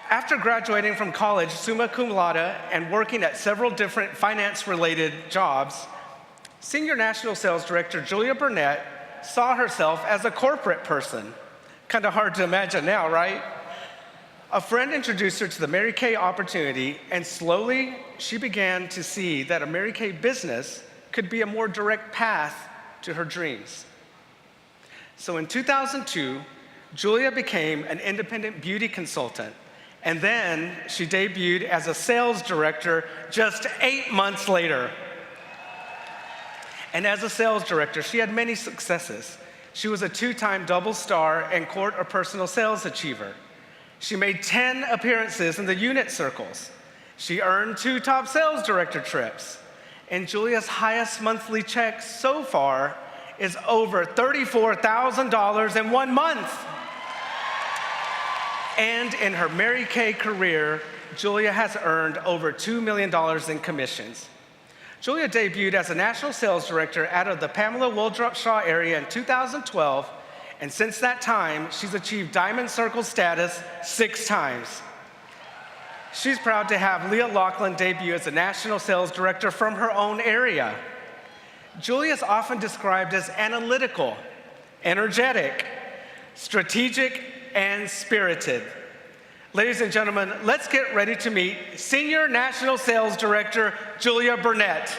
After graduating from college summa cum laude and working at several different finance-related jobs, Senior National Sales Director Julia Burnett saw herself as a corporate person. Kind of hard to imagine now, right? A friend introduced her to the Mary Kay opportunity, and slowly she began to see that a Mary Kay business could be a more direct path to her dreams. So in 2002, Julia became an independent beauty consultant, and then she debuted as a sales director just 8 months later. And as a sales director, she had many successes. She was a 2-time double star and court or personal sales achiever. She made 10 appearances in the unit circles. She earned 2 top sales director trips. And Julia's highest monthly check so far is over $34,000 in 1 month. And in her Mary Kay career, Julia has earned over $2 million in commissions. Julia debuted as a national sales director out of the Pamela Waldrop Shaw area in 2012, and since that time, she's achieved Diamond Circle status 6 times. She's proud to have Leah Laughlin debut as a national sales director from her own area. Julia is often described as analytical, energetic, strategic, and spirited. Ladies and gentlemen, let's get ready to meet Senior National Sales Director Julia Burnett.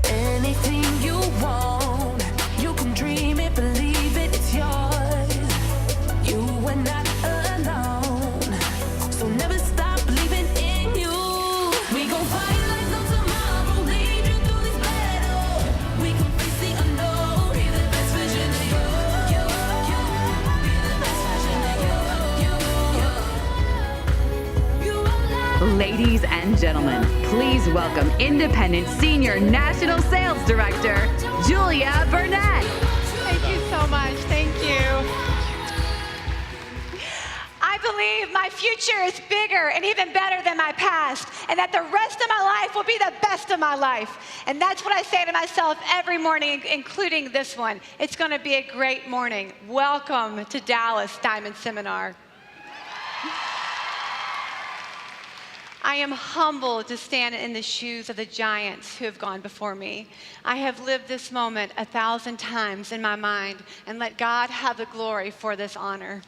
Anything you want, you can dream it, believe it, it's yours. You are not alone, so never stop believing in you. We gon' fight like no tomorrow, lead you through this battle. We can face the unknown, be the best version of you. Be the best version of you. You are not. Ladies and gentlemen, please welcome Independent Senior National Sales Director, Julia Burnett. Thank you so much. Thank you. I believe my future is bigger and even better than my past, and that the rest of my life will be the best of my life. And that's what I say to myself every morning, including this one. It's going to be a great morning. Welcome to Dallas Diamond Seminar. I am humbled to stand in the shoes of the giants who have gone before me. I have lived this moment 1,000 times in my mind, and let God have the glory for this honor.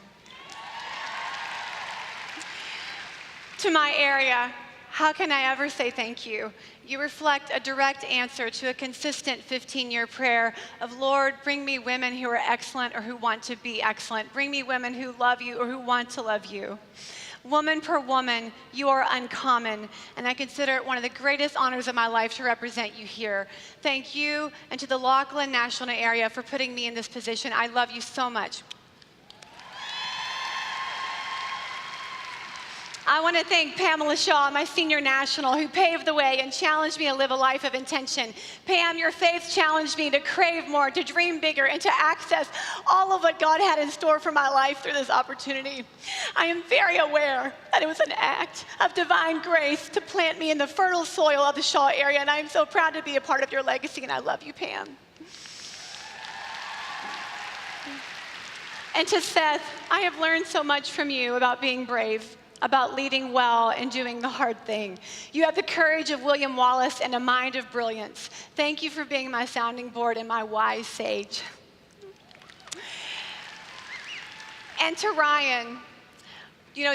To my area, how can I ever say thank you? You reflect a direct answer to a consistent 15-year prayer of, Lord, bring me women who are excellent or who want to be excellent. Bring me women who love you or who want to love you. Woman per woman, you are uncommon, and I consider it one of the greatest honors of my life to represent you here. Thank you, and to the Laughlin National area for putting me in this position. I love you so much. I want to thank Pamela Shaw, my senior national, who paved the way and challenged me to live a life of intention. Pam, your faith challenged me to crave more, to dream bigger, and to access all of what God had in store for my life through this opportunity. I am very aware that it was an act of divine grace to plant me in the fertile soil of the Shaw area, and I am so proud to be a part of your legacy, and I love you, Pam. And to Seth, I have learned so much from you about being brave, about leading well and doing the hard thing. You have the courage of William Wallace and a mind of brilliance. Thank you for being my sounding board and my wise sage. And to Ryan,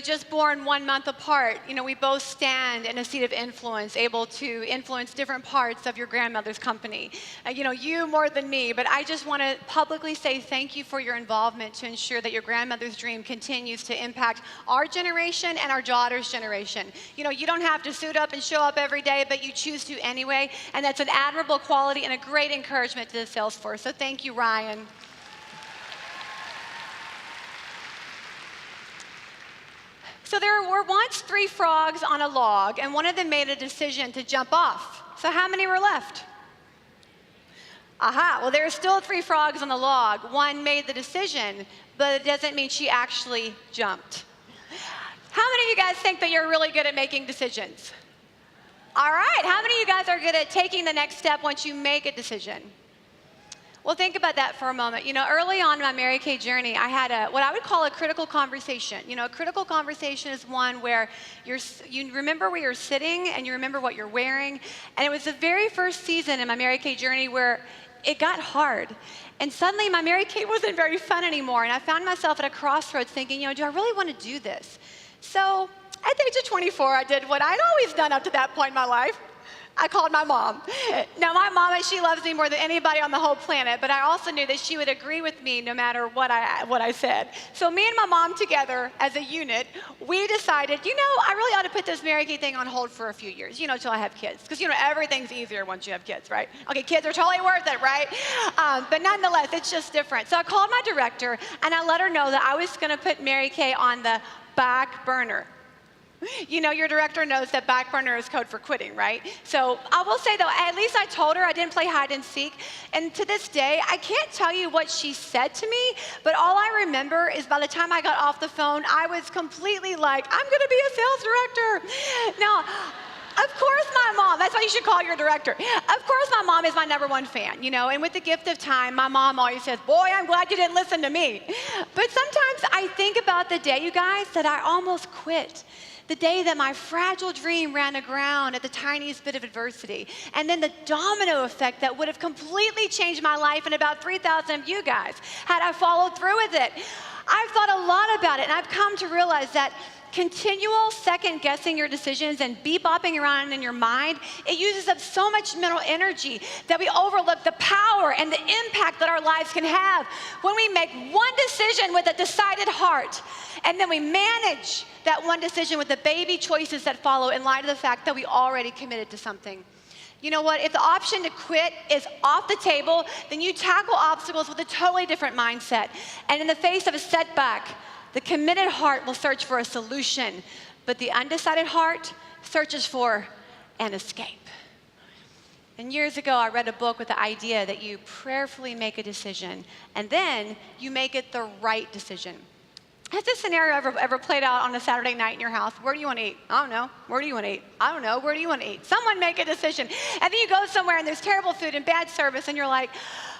just born 1 month apart, we both stand in a seat of influence, able to influence different parts of your grandmother's company. You more than me, but I just want to publicly say thank you for your involvement to ensure that your grandmother's dream continues to impact our generation and our daughter's generation. You don't have to suit up and show up every day, but you choose to anyway, and that's an admirable quality and a great encouragement to the sales force. So thank you, Ryan. So there were once 3 frogs on a log, and one of them made a decision to jump off. So how many were left? Aha, well, there are still 3 frogs on the log. One made the decision, but it doesn't mean she actually jumped. How many of you guys think that you're really good at making decisions? All right, how many of you guys are good at taking the next step once you make a decision? Well, think about that for a moment. You know, early on in my Mary Kay journey, I had what I would call a critical conversation. You know, a critical conversation is one where you remember where you're sitting and you remember what you're wearing. And it was the very first season in my Mary Kay journey where it got hard. And suddenly my Mary Kay wasn't very fun anymore. And I found myself at a crossroads thinking, you know, do I really want to do this? So at the age of 24, I did what I'd always done up to that point in my life. I called my mom. Now, my mom, she loves me more than anybody on the whole planet, but I also knew that she would agree with me no matter what I said. So me and my mom together as a unit, we decided, you know, I really ought to put this Mary Kay thing on hold for a few years, you know, till I have kids. Because, you know, everything's easier once you have kids, right? Okay, kids are totally worth it, right? But nonetheless, it's just different. So I called my director, and I let her know that I was going to put Mary Kay on the back burner. You know, your director knows that back burner is code for quitting, right? So I will say, though, at least I told her I didn't play hide and seek. And to this day, I can't tell you what she said to me, but all I remember is by the time I got off the phone, I was completely like, I'm going to be a sales director. Now, of course my mom, that's why you should call your director. Of course my mom is my #1 fan, you know, and with the gift of time, my mom always says, boy, I'm glad you didn't listen to me. But sometimes I think about the day, you guys, that I almost quit. The day that my fragile dream ran aground at the tiniest bit of adversity. And then the domino effect that would have completely changed my life and about 3,000 of you guys had I followed through with it. I've thought a lot about it, and I've come to realize that continual second guessing your decisions and bebopping around in your mind, it uses up so much mental energy that we overlook the power and the impact that our lives can have when we make one decision with a decided heart, and then we manage that one decision with the baby choices that follow in light of the fact that we already committed to something. You know what? If the option to quit is off the table, then you tackle obstacles with a totally different mindset. And in the face of a setback, the committed heart will search for a solution, but the undecided heart searches for an escape. And years ago, I read a book with the idea that you prayerfully make a decision, and then you make it the right decision. Has this scenario ever played out on a Saturday night in your house? Where do you want to eat? I don't know. Where do you want to eat? I don't know. Where do you want to eat? Someone make a decision. And then you go somewhere and there's terrible food and bad service, and you're like,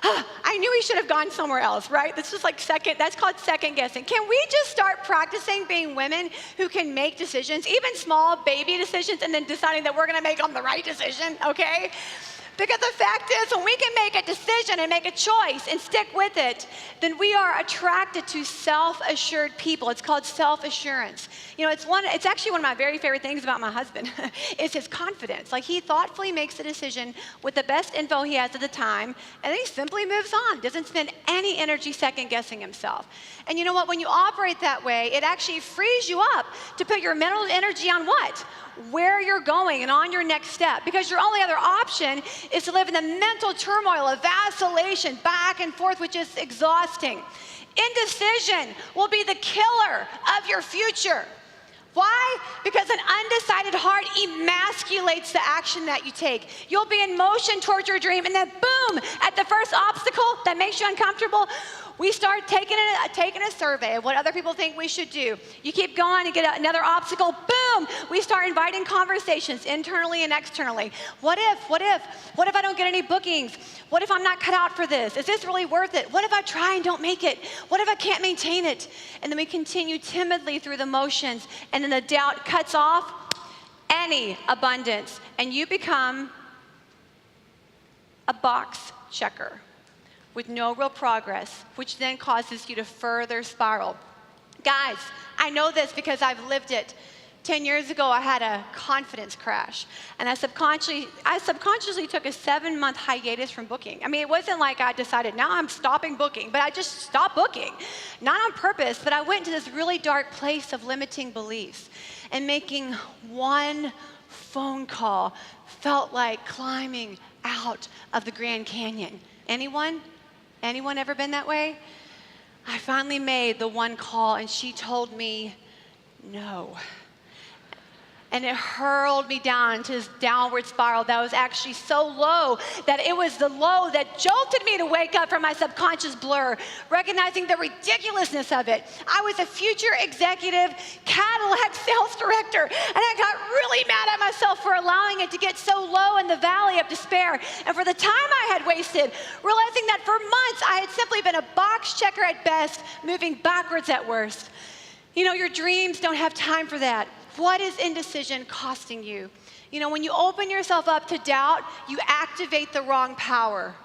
I knew we should have gone somewhere else, right? That's just like that's called second guessing. Can we just start practicing being women who can make decisions, even small baby decisions, and then deciding that we're going to make them the right decision, okay? Because the fact is, when we can make a decision and make a choice and stick with it, then we are attracted to self-assured people. It's called self-assurance. You know, it's actually one of my very favorite things about my husband is his confidence. Like, he thoughtfully makes a decision with the best info he has at the time, and then he simply moves on, doesn't spend any energy second-guessing himself. And you know what? When you operate that way, it actually frees you up to put your mental energy on what? Where you're going and on your next step. Because your only other option is to live in the mental turmoil of vacillation back and forth, which is exhausting. Indecision will be the killer of your future. Why? Because an undecided heart emasculates the action that you take. You'll be in motion towards your dream, and then boom, at the first obstacle that makes you uncomfortable, we start taking a survey of what other people think we should do. You keep going and get another obstacle, boom, we start inviting conversations internally and externally. What if? What if I don't get any bookings? What if I'm not cut out for this? Is this really worth it? What if I try and don't make it? What if I can't maintain it? And then we continue timidly through the motions, and then the doubt cuts off any abundance, and you become a box checker with no real progress, which then causes you to further spiral. Guys, I know this because I've lived it. 10 years ago, I had a confidence crash, and I subconsciously took a 7-month hiatus from booking. I mean, it wasn't like I decided, now I'm stopping booking, but I just stopped booking. Not on purpose, but I went to this really dark place of limiting beliefs, and making one phone call felt like climbing out of the Grand Canyon. Anyone? Anyone ever been that way? I finally made the one call, and she told me no. and it hurled me down into this downward spiral that was actually so low that it was the low that jolted me to wake up from my subconscious blur, recognizing the ridiculousness of it. I was a future executive Cadillac sales director, and I got really mad at myself for allowing it to get so low in the valley of despair, and for the time I had wasted, realizing that for months I had simply been a box checker at best, moving backwards at worst. You know, your dreams don't have time for that. What is indecision costing you? You know, when you open yourself up to doubt, you activate the wrong power.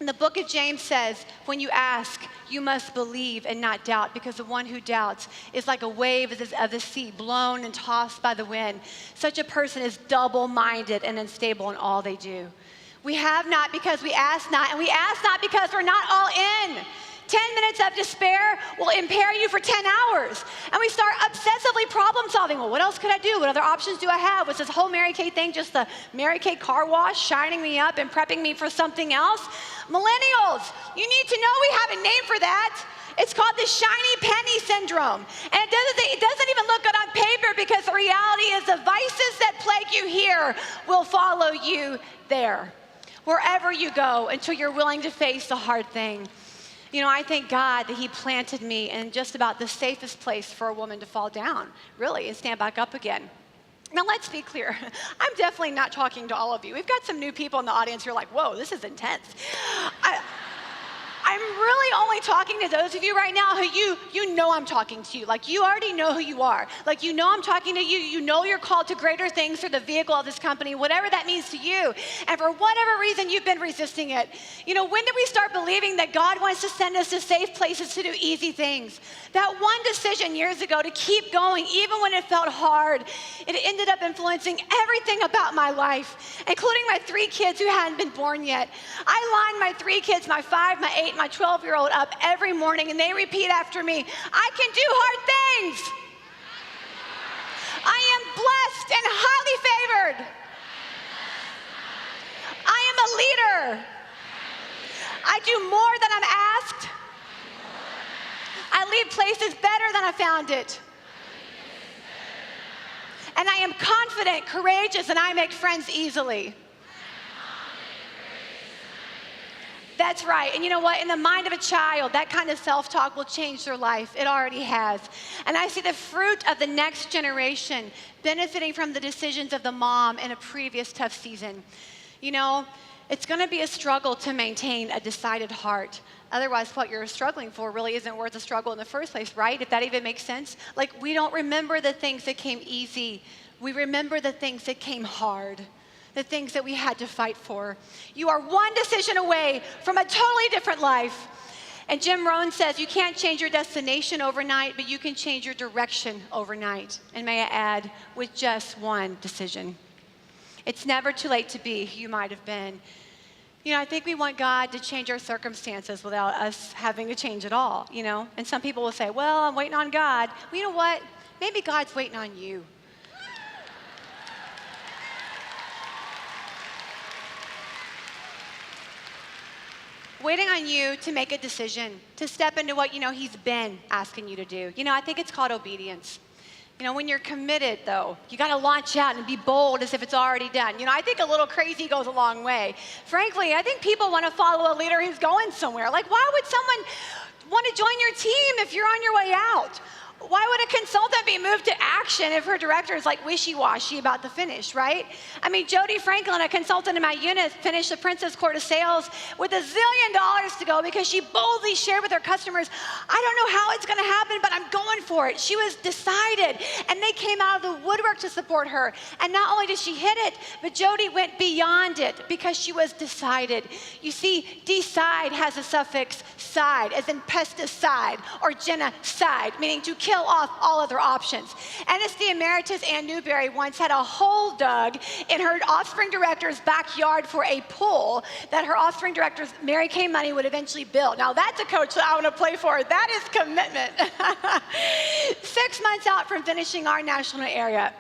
And the book of James says, when you ask, you must believe and not doubt, because the one who doubts is like a wave of the sea, blown and tossed by the wind. Such a person is double-minded and unstable in all they do. We have not because we ask not, and we ask not because we're not all in. 10 minutes of despair will impair you for 10 hours. And we start obsessively problem solving. Well, what else could I do? What other options do I have? Was this whole Mary Kay thing just the Mary Kay car wash, shining me up and prepping me for something else? Millennials, you need to know we have a name for that. It's called the shiny penny syndrome. And it doesn't even look good on paper, because the reality is the vices that plague you here will follow you there, wherever you go, until you're willing to face the hard thing. You know, I thank God that he planted me in just about the safest place for a woman to fall down, really, and stand back up again. Now, let's be clear. I'm definitely not talking to all of you. We've got some new people in the audience who are like, whoa, this is intense. I'm really only talking to those of you right now who you know I'm talking to you. Like, you already know who you are. Like, you know I'm talking to you. You know you're called to greater things through the vehicle of this company, whatever that means to you. And for whatever reason, you've been resisting it. You know, when did we start believing that God wants to send us to safe places to do easy things? That one decision years ago to keep going, even when it felt hard, it ended up influencing everything about my life, including my 3 kids who hadn't been born yet. I line my 3 kids, my 5, my 8, my 12-year-old up every morning, and they repeat after me, I can do hard things. I am blessed and highly favored. I am a leader. I do more than I'm asked. I leave places better than I found it. And I am confident, courageous, and I make friends easily. That's right. And you know what? In the mind of a child, that kind of self-talk will change their life. It already has. And I see the fruit of the next generation benefiting from the decisions of the mom in a previous tough season. You know, it's going to be a struggle to maintain a decided heart. Otherwise, what you're struggling for really isn't worth the struggle in the first place, right? If that even makes sense. Like, we don't remember the things that came easy. We remember the things that came hard. The things that we had to fight for. You are one decision away from a totally different life. And Jim Rohn says you can't change your destination overnight, but you can change your direction overnight. And may I add, with just one decision. It's never too late to be who you might have been. You know, I think we want God to change our circumstances without us having to change at all, you know? And some people will say, well, I'm waiting on God. Well, you know what? Maybe God's waiting on you. Waiting on you to make a decision, to step into what you know he's been asking you to do. You know, I think it's called obedience. You know, when you're committed, though, you got to launch out and be bold as if it's already done. You know, I think a little crazy goes a long way. Frankly, I think people want to follow a leader who's going somewhere. Like, why would someone want to join your team if you're on your way out? Why would a consultant be moved to action if her director is like wishy-washy about the finish, right? I mean, Jody Franklin, a consultant in my unit, finished the Princess Court of Sales with $1 zillion to go because she boldly shared with her customers, I don't know how it's going to happen, but I'm going for it. She was decided, and they came out of the woodwork to support her. And not only did she hit it, but Jody went beyond it because she was decided. You see, decide has a suffix side, as in pesticide or genocide, meaning to kill off all other options. SNSD Emeritus Ann Newberry once had a hole dug in her offspring director's backyard for a pool that her offspring director's Mary Kay money would eventually build. Now that's a coach that I want to play for. That is commitment. 6 months out from finishing our national area,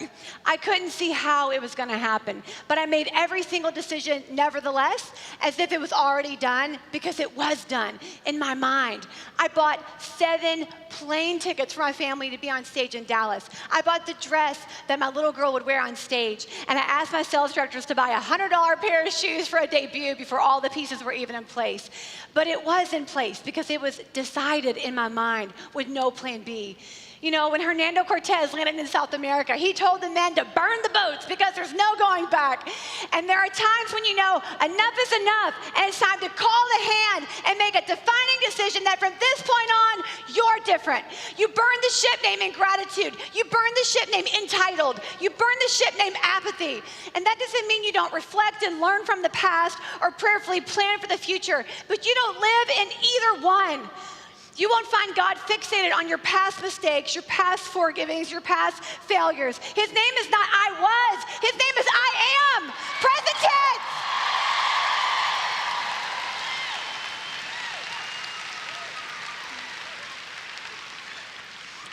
I couldn't see how it was going to happen, but I made every single decision nevertheless as if it was already done, because it was done in my mind. I bought 7 plane tickets for my family to be on stage in Dallas. I bought the dress that my little girl would wear on stage. And I asked my sales directors to buy a $100 pair of shoes for a debut before all the pieces were even in place. But it was in place because it was decided in my mind with no plan B. You know, when Hernando Cortez landed in South America, he told the men to burn the boats because there's no going back. And there are times when you know enough is enough, and it's time to call the hand and make a defining decision that from this point on, you're different. You burn the ship name ingratitude. You burn the ship name entitled. You burn the ship name apathy. And that doesn't mean you don't reflect and learn from the past or prayerfully plan for the future, but you don't live in either one. You won't find God fixated on your past mistakes, your past forgivings, your past failures. His name is not I was. His name is I am. Present tense.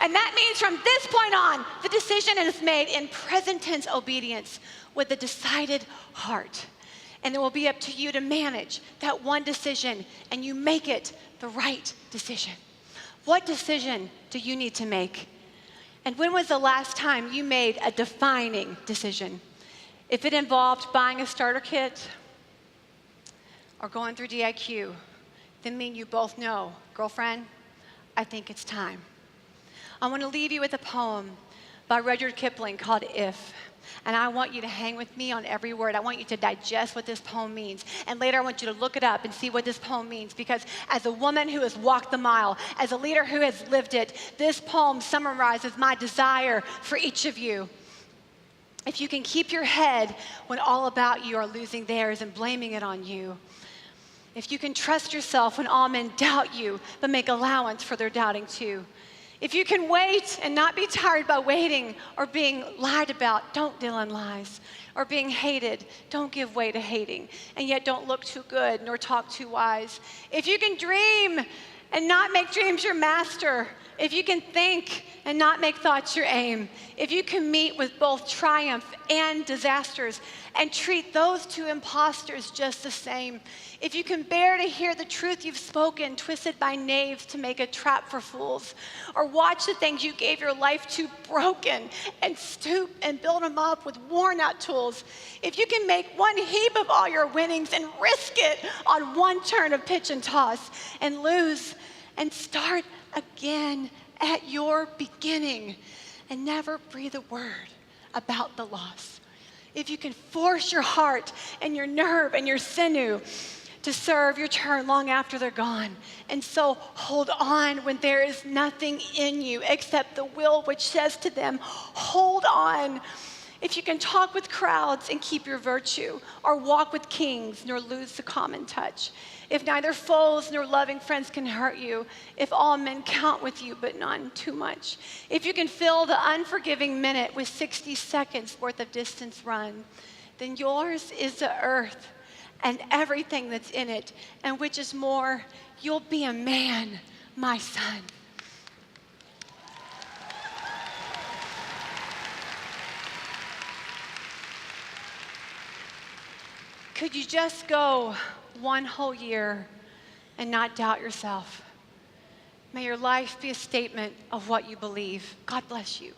And that means from this point on, the decision is made in present tense obedience with a decided heart. And it will be up to you to manage that one decision, and you make it the right decision. What decision do you need to make? And when was the last time you made a defining decision? If it involved buying a starter kit or going through DIQ, then me and you both know, girlfriend, I think it's time. I want to leave you with a poem by Rudyard Kipling called If. And I want you to hang with me on every word. I want you to digest what this poem means. And later I want you to look it up and see what this poem means. Because as a woman who has walked the mile, as a leader who has lived it, this poem summarizes my desire for each of you. If you can keep your head when all about you are losing theirs and blaming it on you. If you can trust yourself when all men doubt you, but make allowance for their doubting too. If you can wait and not be tired by waiting or being lied about, don't deal in lies. Or being hated, don't give way to hating. And yet don't look too good nor talk too wise. If you can dream and not make dreams your master. If you can think and not make thoughts your aim. If you can meet with both triumph and disasters and treat those two imposters just the same. If you can bear to hear the truth you've spoken, twisted by knaves to make a trap for fools, or watch the things you gave your life to broken and stoop and build them up with worn out tools. If you can make one heap of all your winnings and risk it on one turn of pitch and toss and lose and start again at your beginning and never breathe a word about the loss. If you can force your heart and your nerve and your sinew to serve your turn long after they're gone. And so hold on when there is nothing in you except the will which says to them, hold on. If you can talk with crowds and keep your virtue, or walk with kings nor lose the common touch. If neither foes nor loving friends can hurt you, if all men count with you but none too much. If you can fill the unforgiving minute with 60 seconds worth of distance run, then yours is the earth and everything that's in it, and which is more, you'll be a man, my son. Could you just go one whole year and not doubt yourself? May your life be a statement of what you believe. God bless you.